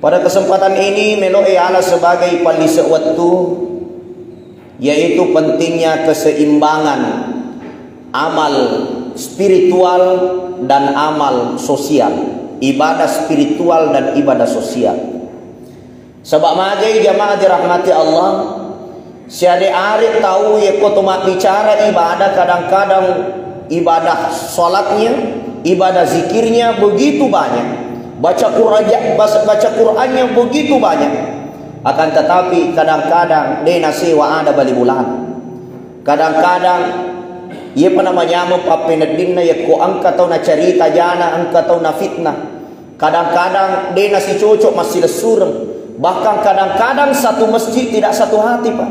Pada kesempatan ini melo ala sebagai palisa waktu, yaitu pentingnya keseimbangan amal spiritual dan amal sosial, ibadah spiritual dan ibadah sosial. Sebab majai jamaah dirahmati Allah, siade arif tahu ya kotomak bicara ibadah, kadang-kadang ibadah salatnya, ibadah zikirnya begitu banyak, baca Qur'annya begitu banyak, akan tetapi kadang-kadang dia nasi wa ada bali bulan, kadang-kadang ia namanya papenedinna ya ko angka tau na cerita jana, angka tau na fitnah, kadang-kadang dia nasi cocok masih lesurem, bahkan kadang-kadang satu masjid tidak satu hati Pak.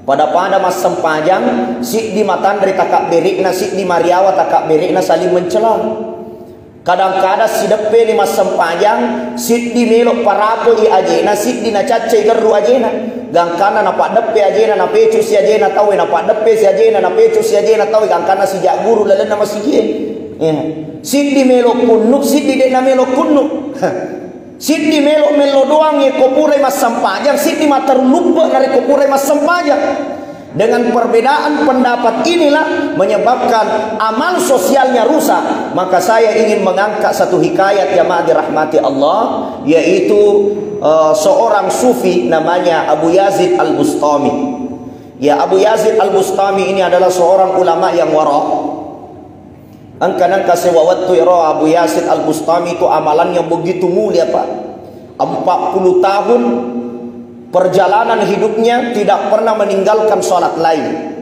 Pada mas sempajang si di matandri takak berikna, si di mariawa takak berikna saling mencela. Kadang-kadang si depe ni mas sempajang si di melok parapo i ajena, si di na cace geru ajena, gangkana na pak depe ajena na pecu si ajena tahu na pak depe si ajena na pecu si ajena tahu, gangkana si jak guru lelen na masih si di melok kunuk, si di na melok kunuk. Sidi melo doang ye kopure mas sempajang, sidi mater lupa dari kopure mas sempajang. Dengan perbedaan pendapat inilah menyebabkan amal sosialnya rusak. Maka saya ingin mengangkat satu hikayat jamaah dirahmati Allah, yaitu seorang sufi namanya Abu Yazid Al-Bustami. Ya, Abu Yazid Al-Bustami ini adalah seorang ulama yang wara. Angkanan kasih wawattu ira Abu Yazid Al-Bustami itu amalannya begitu mulia Pak. 40 tahun perjalanan hidupnya tidak pernah meninggalkan sholat lain.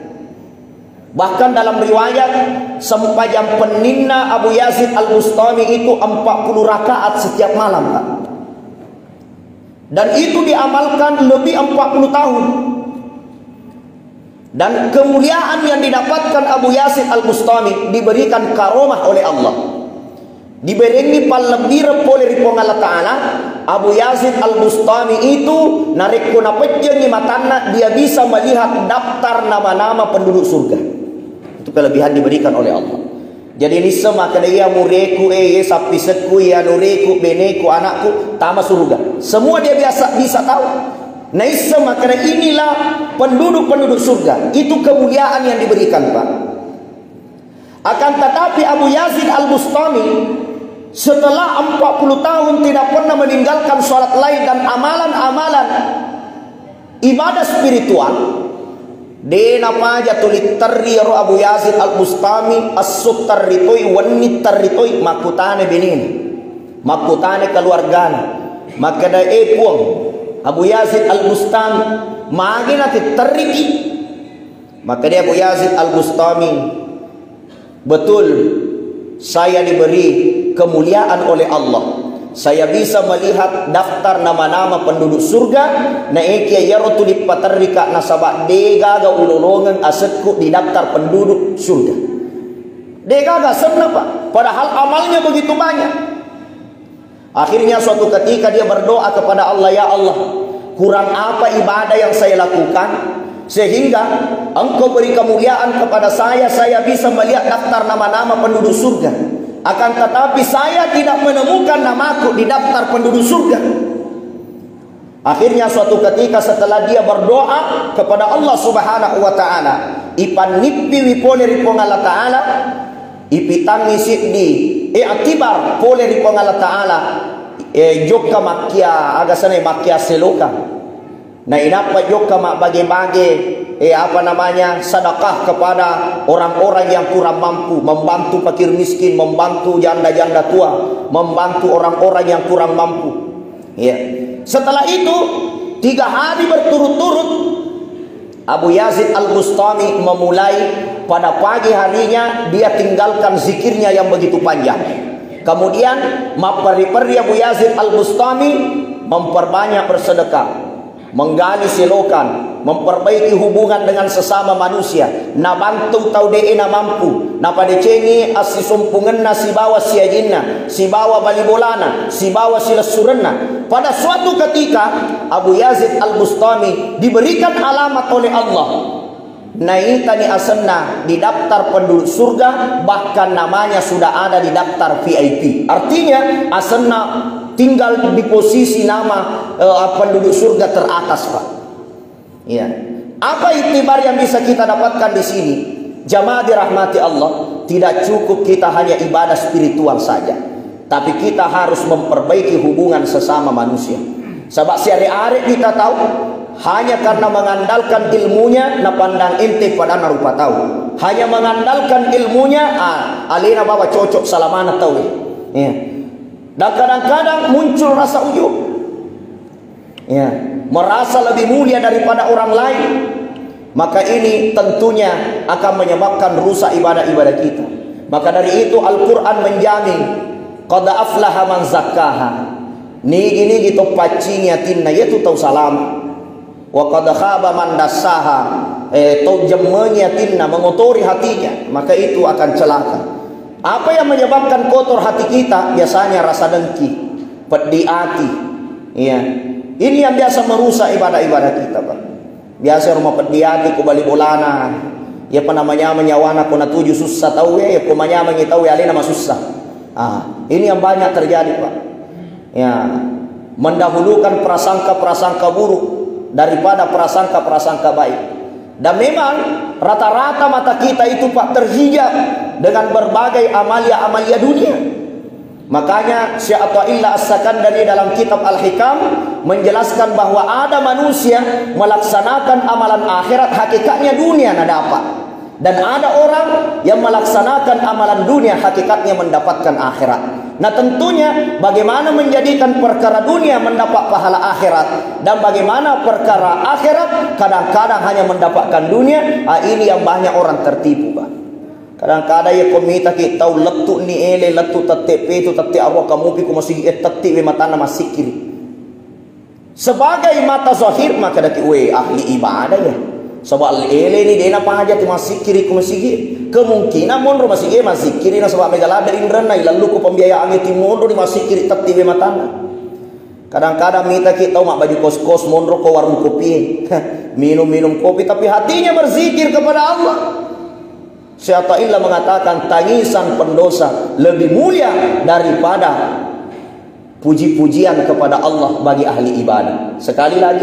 Bahkan dalam riwayat sempajang peninna Abu Yazid Al-Bustami itu 40 rakaat setiap malam Pak. Dan itu diamalkan lebih 40 tahun. Dan kemuliaan yang didapatkan Abu Yazid Al-Bustami diberikan karomah oleh Allah. Diberi palembira oleh Allah Ta'ala. Abu Yazid Al-Bustami itu narik kuna pejeng ni matana, dia bisa melihat daftar nama-nama penduduk surga. Itu kelebihan diberikan oleh Allah. Jadi ini semakin ia mureku, sapi seku, ya nureku, beneku, anakku, tama surga. Semua dia bisa tahu. Nah, karena inilah penduduk-penduduk surga. Itu kemuliaan yang diberikan Pak. Akan tetapi Abu Yazid Al-Bustami setelah 40 tahun tidak pernah meninggalkan sholat lain dan amalan-amalan ibadah spiritual. Dena paja tulit terriru Abu Yazid Al-Bustami as-sut territoi wanit territoi makutane benin, makutane keluargana, makada puang Abu Yazid Al-Bustami magi nanti teriki. Maka dia Abu Yazid Al-Bustami, betul saya diberi kemuliaan oleh Allah. Saya bisa melihat daftar nama-nama penduduk surga. Na ekia yarotu dipatarrika nasabak degaga ulolongan asetku di daftar penduduk surga. Degaga senang Pak, padahal amalnya begitu banyak. Akhirnya suatu ketika dia berdoa kepada Allah, ya Allah, kurang apa ibadah yang saya lakukan sehingga Engkau beri kemuliaan kepada saya bisa melihat daftar nama-nama penduduk surga. Akan tetapi saya tidak menemukan namaku di daftar penduduk surga. Akhirnya suatu ketika setelah dia berdoa kepada Allah Subhanahu wa Ta'ala, ipan nippi wipone ripong Allah Ta'ala, ipitangi siddi i'tibar pole ripong Allah Ta'ala jokka makia agasane makia seloka. Nah inapa jokka mak bagi-bagi sedekah kepada orang-orang yang kurang mampu, membantu fakir miskin, membantu janda-janda tua, membantu orang-orang yang kurang mampu. Ya. Setelah itu 3 hari berturut-turut Abu Yazid Al-Bustami memulai pada pagi harinya dia tinggalkan zikirnya yang begitu panjang. Kemudian mapari-pari Abu Yazid Al-Bustami memperbanyak bersedekah, menggali selokan, memperbaiki hubungan dengan sesama manusia, na bantu tau dee na mampu, na padecengi asisumpungan na si bawa siajinna, si bawa balibolana, si bawa silesurenna. Pada suatu ketika Abu Yazid Al-Bustami diberikan alamat oleh Allah. Naitani asenna di daftar penduduk surga, bahkan namanya sudah ada di daftar VIP. Artinya asenna tinggal di posisi nama penduduk surga teratas, Pak. Ya. Apa iktibar yang bisa kita dapatkan di sini? Jamaah dirahmati Allah, tidak cukup kita hanya ibadah spiritual saja, tapi kita harus memperbaiki hubungan sesama manusia. Sebab sehari-hari kita tahu, hanya karena mengandalkan ilmunya, na pandang ente pada narupa tahu. Hanya mengandalkan ilmunya, alina bawa cocok salamana tahu. Ya. Dan kadang-kadang muncul rasa ujub. Ya, merasa lebih mulia daripada orang lain. Maka ini tentunya akan menyebabkan rusak ibadah-ibadah kita. Maka dari itu Al-Quran menjamin, qad aflaha man zakkaha. Nigi gitu pacinya tinna yaitu tau salam. Wa qad khaba man dassaha. Tau jemmenya tinna mengotori hatinya, maka itu akan celaka. Apa yang menyebabkan kotor hati kita? Biasanya rasa dengki, pedih hati. Iya. Ini yang biasa merusak ibadah-ibadah kita, Pak. Biasa rumah pedih hati ku bali bolana. Ya apa namanya menyawana ku na tuju susah tahu ya ku manya mengitahu ya alina susah. Ini yang banyak terjadi, Pak. Ya, mendahulukan prasangka-prasangka buruk daripada prasangka-prasangka baik. Dan memang rata-rata mata kita itu, Pak, terhijab dengan berbagai amalia-amalia dunia. Makanya Syekh Athaillah As-Sakandari dalam kitab Al-Hikam menjelaskan bahwa ada manusia melaksanakan amalan akhirat, hakikatnya dunia nak dapat. Dan ada orang yang melaksanakan amalan dunia, hakikatnya mendapatkan akhirat. Nah tentunya bagaimana menjadikan perkara dunia mendapat pahala akhirat, dan bagaimana perkara akhirat kadang-kadang hanya mendapatkan dunia. Ini yang banyak orang tertipu, Pak. Kadang-kadang ya komita kita tahu letuk ni ele letuk tetep itu tetep arwah kamu pi ku masih tetep we matana masih kiri. Sebagai mata zahir maka daki we ahli ibadah ya. Sebab ele ni dena pahaja ti masih kiri ku masih kemungkinan monro masih kiri na sebab megalada indrana lalu ku pembiayaan ti monro di masih kiri tetep we matana. Kadang-kadang mita kita tahu mak baju kos-kos monro ko warung kopi. Minum-minum kopi tapi hatinya berzikir kepada Allah. Syekh Athaillah mengatakan tangisan pendosa lebih mulia daripada puji-pujian kepada Allah bagi ahli ibadah. Sekali lagi,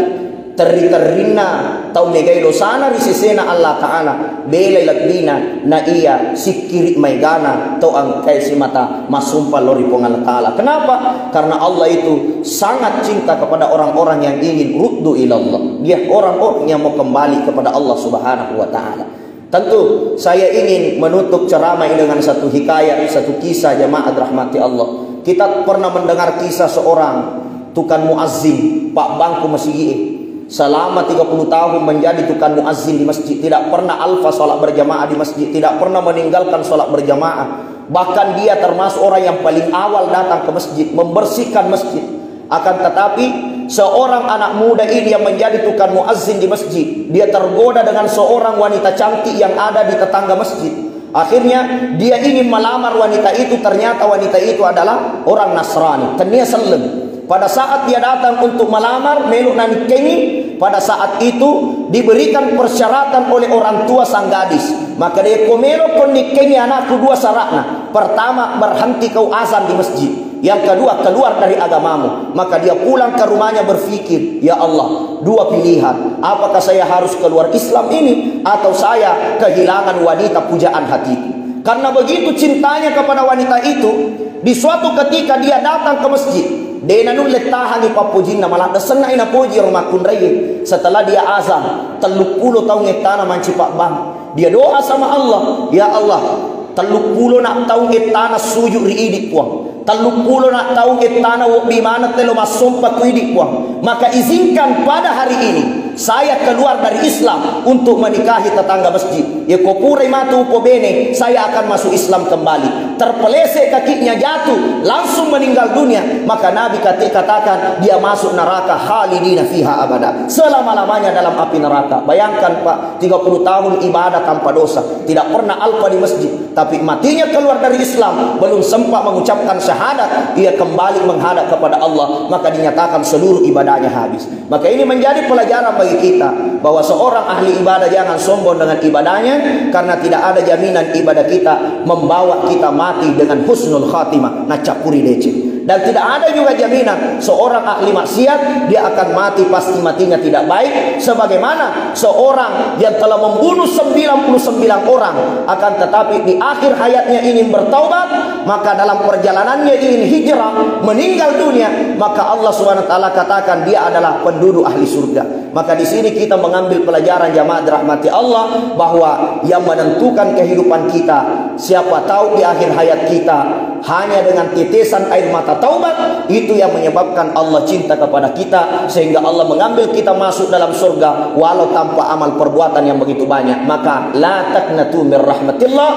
teri-terina tau megai dosana risisena Allah Ta'ala belai lakbina na iya sikiri maigana tau angkai si mata masumpa lori pongal Ta'ala. Kenapa? Karena Allah itu sangat cinta kepada orang-orang yang ingin ruddu ilallah. Dia orang-orang yang mau kembali kepada Allah Subhanahu wa Ta'ala. Tentu saya ingin menutup ceramah ini dengan satu hikayat, satu kisah jemaah rahmati Allah. Kita pernah mendengar kisah seorang tukang muazzin, Pak Bangku Masjid. Selama 30 tahun menjadi tukang muazzin di masjid, tidak pernah alfa sholat berjamaah di masjid, tidak pernah meninggalkan sholat berjamaah. Bahkan dia termasuk orang yang paling awal datang ke masjid, membersihkan masjid. Akan tetapi seorang anak muda ini yang menjadi tukang muazzin di masjid, dia tergoda dengan seorang wanita cantik yang ada di tetangga masjid. Akhirnya dia ingin melamar wanita itu, ternyata wanita itu adalah orang Nasrani. Tenia selem. Pada saat dia datang untuk melamar meluk nani kengi, pada saat itu diberikan persyaratan oleh orang tua sang gadis. Maka dia komelo kondi kengi anakku dua syaratnya. Pertama, berhenti kau azan di masjid. Yang kedua, keluar dari agamamu. Maka dia pulang ke rumahnya berpikir, ya Allah, dua pilihan. Apakah saya harus keluar Islam ini, atau saya kehilangan wanita pujaan hatiku? Karena begitu cintanya kepada wanita itu, di suatu ketika dia datang ke masjid. Dena nun letahan di papujin malah desena ina puji rumah kunrai. Setelah dia azan 30 tahun etana mancipak bang. Dia doa sama Allah, ya Allah, 30 nak tahun etana sujud riidik puang. 30 nak tahun etana wo di mana telo masumpa kuidik puang. Maka izinkan pada hari ini saya keluar dari Islam untuk menikahi tetangga masjid. Ya kopure matu upo bene, saya akan masuk Islam kembali. Terpelesek kakinya jatuh, langsung meninggal dunia. Maka Nabi katakan dia masuk neraka khalidina fiha abada, selama-lamanya dalam api neraka. Bayangkan Pak, 30 tahun ibadah tanpa dosa, tidak pernah alfa di masjid, tapi matinya keluar dari Islam, belum sempat mengucapkan syahadat, ia kembali menghadap kepada Allah, maka dinyatakan seluruh ibadahnya habis. Maka ini menjadi pelajaran bagi kita bahwa seorang ahli ibadah jangan sombong dengan ibadahnya, karena tidak ada jaminan ibadah kita membawa kita mati dengan husnul khatimah, nacapuri dece. Dan tidak ada juga jaminan seorang ahli maksiat dia akan mati pasti matinya tidak baik, sebagaimana seorang yang telah membunuh 99 orang akan tetapi di akhir hayatnya ingin bertaubat, maka dalam perjalanannya ingin hijrah meninggal dunia, maka Allah Subhanahu wa taala katakan dia adalah penduduk ahli surga. Maka di sini kita mengambil pelajaran jamaah dirahmati Allah, bahwa yang menentukan kehidupan kita, siapa tahu di akhir hayat kita hanya dengan tetesan air mata taubat, itu yang menyebabkan Allah cinta kepada kita sehingga Allah mengambil kita masuk dalam surga walau tanpa amal perbuatan yang begitu banyak. Maka la taqnatu mir rahmatillah,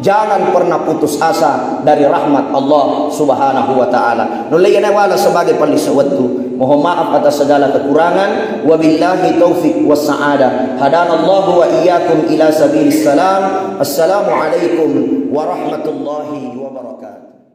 jangan pernah putus asa dari rahmat Allah Subhanahu wa taala. Nulayana wala sebagai palisa waktu. Mohon maaf atas segala kekurangan. Wabillahi taufik was sa'adah. Hadanallahu wa iyyakum ila sabilis salam. Assalamualaikum warahmatullahi wabarakatuh.